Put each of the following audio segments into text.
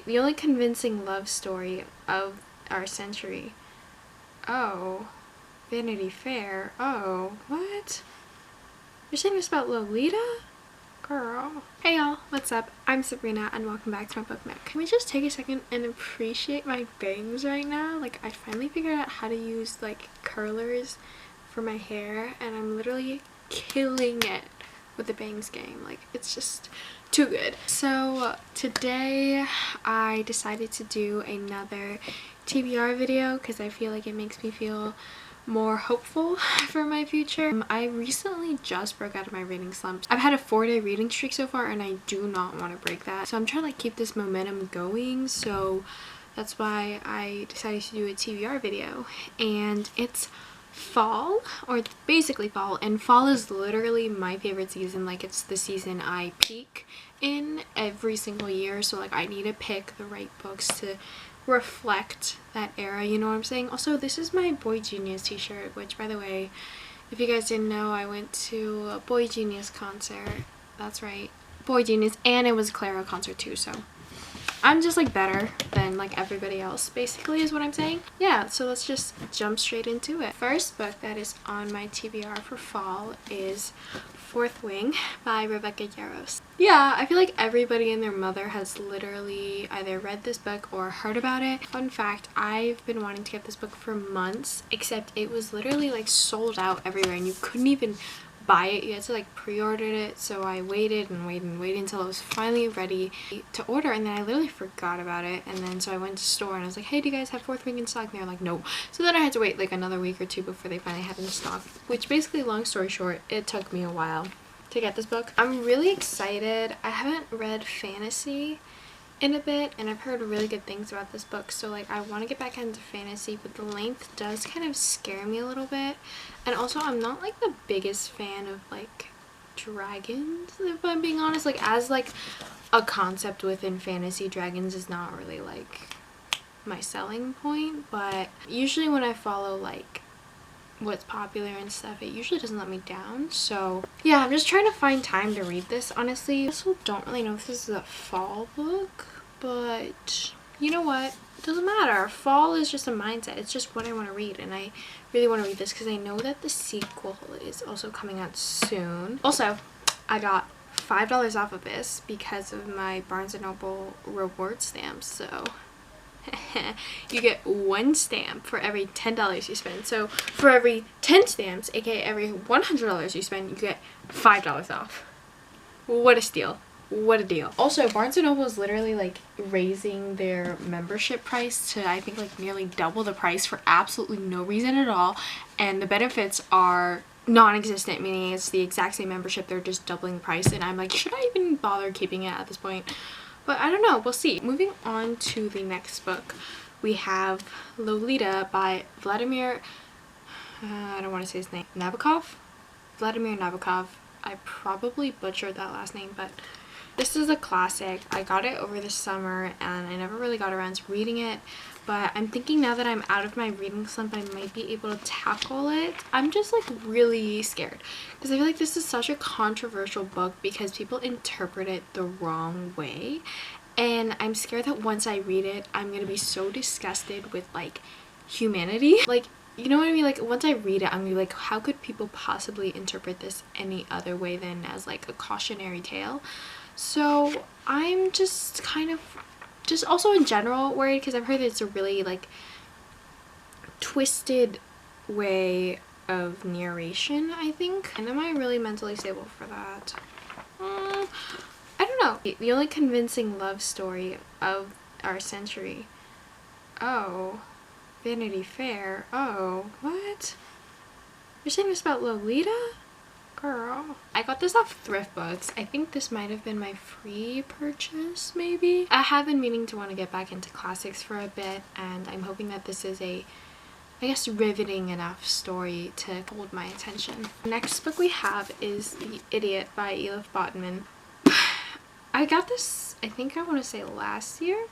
The only convincing love story of our century. Oh, Vanity Fair. Oh, what? You're saying this about Lolita? Girl. Hey y'all, what's up? I'm Sabrina and welcome back to my book nook. Can we just take a second and appreciate my bangs right now? Like, I finally figured out how to use like curlers for my hair and I'm literally killing it with the bangs game. Like, it's just too good. So today I decided to do another TBR video because I feel like it makes me feel more hopeful for my future. I recently just broke out of my reading slump. I've had a 4-day reading streak so far and I do not want to break that. So I'm trying to like keep this momentum going. So that's why I decided to do a TBR video. And it's fall, or it's basically fall, and fall is literally my favorite season. Like, it's the season I peak in every single year, so like I need to pick the right books to reflect that era, you know what I'm saying? Also, this is my Boy Genius t-shirt, which, by the way, if you guys didn't know, I went to a Boy Genius concert. That's right, Boy Genius, and it was a Clara concert too, so I'm just like better than like everybody else, basically, is what I'm saying. Yeah, so let's just jump straight into it. First book that is on my TBR for fall is Fourth Wing by Rebecca Yarros. Yeah, I feel like everybody and their mother has literally either read this book or heard about it. Fun fact, I've been wanting to get this book for months, except it was literally like sold out everywhere and you couldn't even buy it. You had to like pre-order it, so I waited and waited and waited until it was finally ready to order, and then I literally forgot about it. And then so I went to store and I was like, hey, do you guys have Fourth Wing in stock? And they were like, no. So then I had to wait like another week or two before they finally had it in stock, which basically, long story short, it took me a while to get this book. I'm really excited. I haven't read fantasy in a bit and I've heard really good things about this book, so like I want to get back into fantasy, but the length does kind of scare me a little bit. And also, I'm not like the biggest fan of like dragons, if I'm being honest. Like, as like a concept within fantasy, dragons is not really like my selling point, but usually when I follow like what's popular and stuff, it usually doesn't let me down. So yeah, I'm just trying to find time to read this, honestly. I also don't really know if this is a fall book, but you know what, it doesn't matter. Fall is just a mindset. It's just what I want to read, and I really want to read this because I know that the sequel is also coming out soon. Also, I got $5 off of this because of my Barnes & Noble reward stamps, so you get 1 stamp for every $10 you spend. So for every 10 stamps, aka every $100 you spend, you get $5 off. What a steal. What a deal. Also, Barnes & Noble is literally like raising their membership price to, I think, like nearly double the price for absolutely no reason at all, and the benefits are non-existent, meaning it's the exact same membership, they're just doubling the price, and I'm like, should I even bother keeping it at this point? But I don't know, we'll see. Moving on to the next book, we have Lolita by Vladimir, I don't want to say his name, Nabokov? Vladimir Nabokov. I probably butchered that last name, but this is a classic. I got it over the summer and I never really got around to reading it, but I'm thinking now that I'm out of my reading slump, I might be able to tackle it. I'm just like really scared because I feel like this is such a controversial book because people interpret it the wrong way, and I'm scared that once I read it, I'm gonna be so disgusted with like humanity. Like, you know what I mean? Like, once I read it, I'm gonna be like, how could people possibly interpret this any other way than as like a cautionary tale? So I'm just kind of just also in general worried because I've heard that it's a really like twisted way of narration, I think. And am I really mentally stable for that? I don't know. The only convincing love story of our century. Oh, Vanity Fair. Oh, what? You're saying this about Lolita? Girl. I got this off Thrift Books. I think this might have been my free purchase, maybe. I have been meaning to want to get back into classics for a bit, and I'm hoping that this is a, I guess, riveting enough story to hold my attention. The next book we have is The Idiot by Elif Botman. I got this, I think I want to say last year,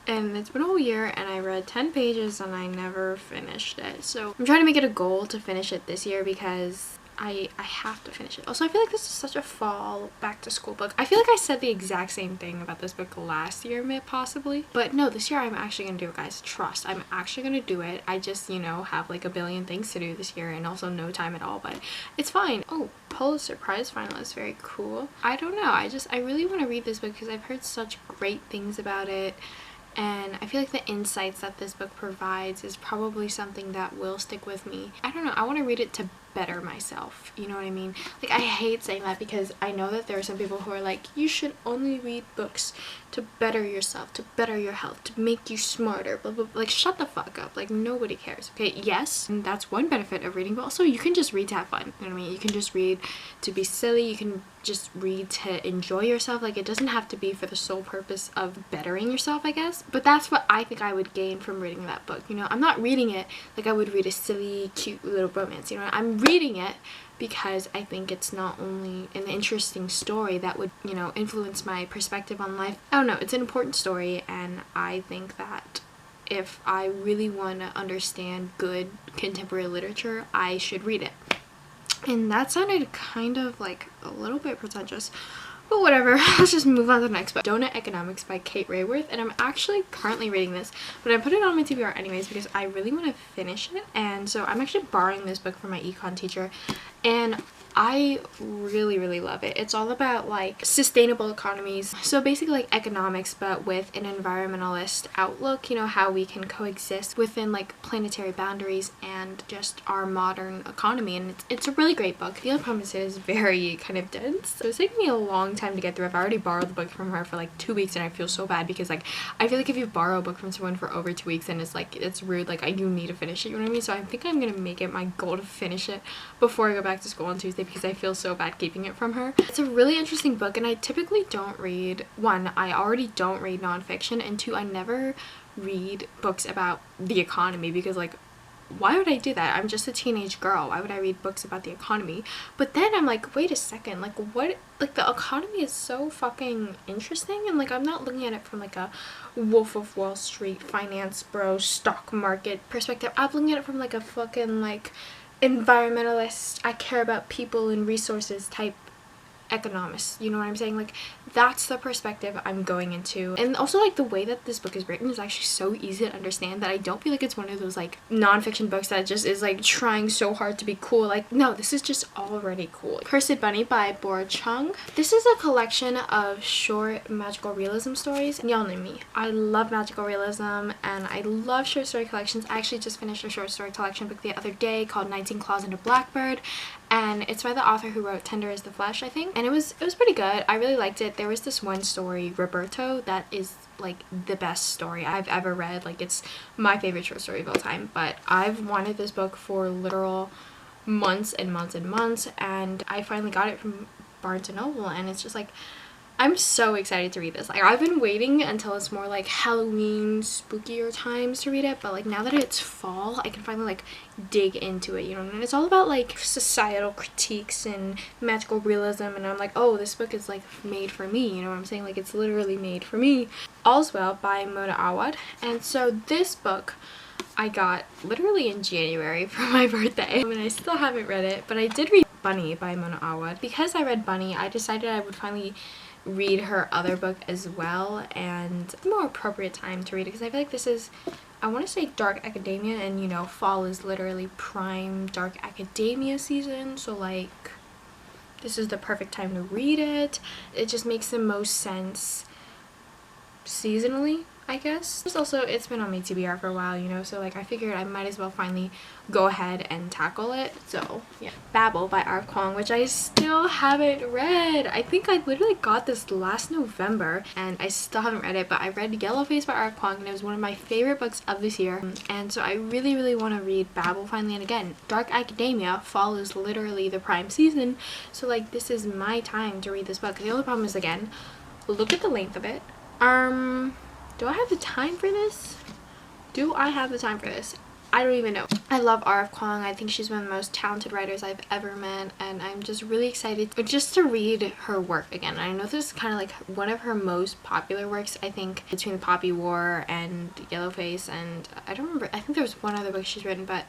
and it's been a whole year and I read 10 pages and I never finished it. So I'm trying to make it a goal to finish it this year because I have to finish it. Also, I feel like this is such a fall back to school book. I feel like I said the exact same thing about this book last year, possibly. But no, this year I'm actually gonna do it, guys. Trust. I'm actually gonna do it. I just, you know, have like a billion things to do this year and also no time at all, but it's fine. Oh, Pulitzer Prize finalist. Very cool. I don't know. I really want to read this book because I've heard such great things about it. And I feel like the insights that this book provides is probably something that will stick with me. I don't know, I want to read it to better myself, you know what I mean? Like, I hate saying that because I know that there are some people who are like, you should only read books to better yourself, to better your health, to make you smarter, blah, blah, blah. Like, shut the fuck up. Like, nobody cares, okay? Yes, and that's one benefit of reading, but also you can just read to have fun, you know what I mean? You can just read to be silly, you can just read to enjoy yourself. Like, it doesn't have to be for the sole purpose of bettering yourself, I guess. But that's what I think I would gain from reading that book, you know? I'm not reading it like I would read a silly, cute little romance, you know? I'm reading it because I think it's not only an interesting story that would, you know, influence my perspective on life. I don't know, it's an important story, and I think that if I really want to understand good contemporary literature, I should read it. And that sounded kind of like a little bit pretentious, but whatever. Let's just move on to the next book. Donut Economics by Kate Rayworth, and I'm actually currently reading this, but I put it on my TBR anyways because I really want to finish it. And so I'm actually borrowing this book from my econ teacher, and I really love it. It's all about like sustainable economies, so basically like economics but with an environmentalist outlook, you know, how we can coexist within like planetary boundaries and just our modern economy. And it's a really great book. The other problem is it is very kind of dense, so it's taking me a long time to get through. I've already borrowed the book from her for like 2 weeks, and I feel so bad because like I feel like if you borrow a book from someone for over 2 weeks, and it's like, it's rude, like you need to finish it, you know what I mean? So I think I'm gonna make it my goal to finish it before I go back to school on Tuesday because I feel so bad keeping it from her. It's a really interesting book, and I typically don't read, one, I already don't read nonfiction, and two, I never read books about the economy because like, why would I do that? I'm just a teenage girl. Why would I read books about the economy? But then I'm like, wait a second, like what, like the economy is so fucking interesting, and like I'm not looking at it from like a Wolf of Wall Street, finance bro, stock market perspective. I'm looking at it from like a fucking like environmentalist, I care about people and resources type economist, you know what I'm saying? Like that's the perspective I'm going into. And also like the way that this book is written is actually so easy to understand that I don't feel like it's one of those like nonfiction books that just is like trying so hard to be cool. Like no, this is just already cool. Cursed Bunny by Bora Chung. This is a collection of short magical realism stories, and y'all know me, I love magical realism and I love short story collections. I actually just finished a short story collection book the other day called 19 Claws and a Blackbird, and it's by the author who wrote Tender as the Flesh, I think, and it was pretty good. I really liked it. There was this one story, Roberto, that is like the best story I've ever read. Like it's my favorite short story of all time. But I've wanted this book for literal months and months and months, and I finally got it from Barnes & Noble, and it's just like, I'm so excited to read this. Like I've been waiting until it's more like Halloween, spookier times to read it, but like now that it's fall, I can finally like dig into it, you know. And it's all about like societal critiques and magical realism, and I'm like, oh, this book is like made for me, you know what I'm saying? Like it's literally made for me. All's Well by Mona Awad. And so this book I got literally in January for my birthday. I mean, I still haven't read it, but I did read Bunny by Mona Awad. Because I read Bunny, I decided I would finally read her other book as well, and it's a more appropriate time to read it because I feel like this is, I want to say dark academia, and you know, fall is literally prime dark academia season, so like this is the perfect time to read it. It just makes the most sense seasonally, I guess. Also, it's been on my TBR for a while, you know, so like I figured I might as well finally go ahead and tackle it. So yeah, Babel by R. Kwong, which I still haven't read. I think I literally got this last November and I still haven't read it, but I read Yellowface by R. Kwong, and it was one of my favorite books of this year, and so I really want to read Babel finally. And again, dark academia, fall is literally the prime season, so like this is my time to read this book. The only problem is, again, look at the length of it. Do I have the time for this? Do I have the time for this? I don't even know. I love R.F. Kuang. I think she's one of the most talented writers I've ever met, and I'm just really excited just to read her work again. I know this is kind of like one of her most popular works, I think, between the Poppy War and Yellowface, and I don't remember, I think there was one other book she's written, but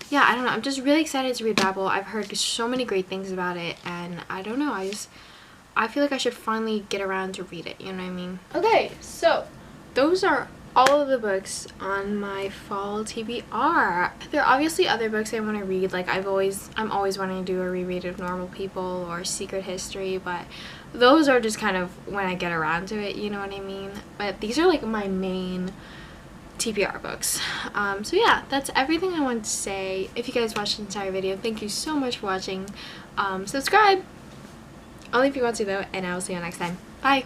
yeah, I don't know. I'm just really excited to read Babel. I've heard so many great things about it, and I don't know, I feel like I should finally get around to read it, you know what I mean? Okay, so those are all of the books on my fall TBR. There are obviously other books I want to read, like I'm always wanting to do a reread of Normal People or Secret History, but those are just kind of when I get around to it, you know what I mean? But these are like my main TBR books. So yeah, that's everything I wanted to say. If you guys watched the entire video, thank you so much for watching. Subscribe only if you want to though, and I will see you next time. Bye!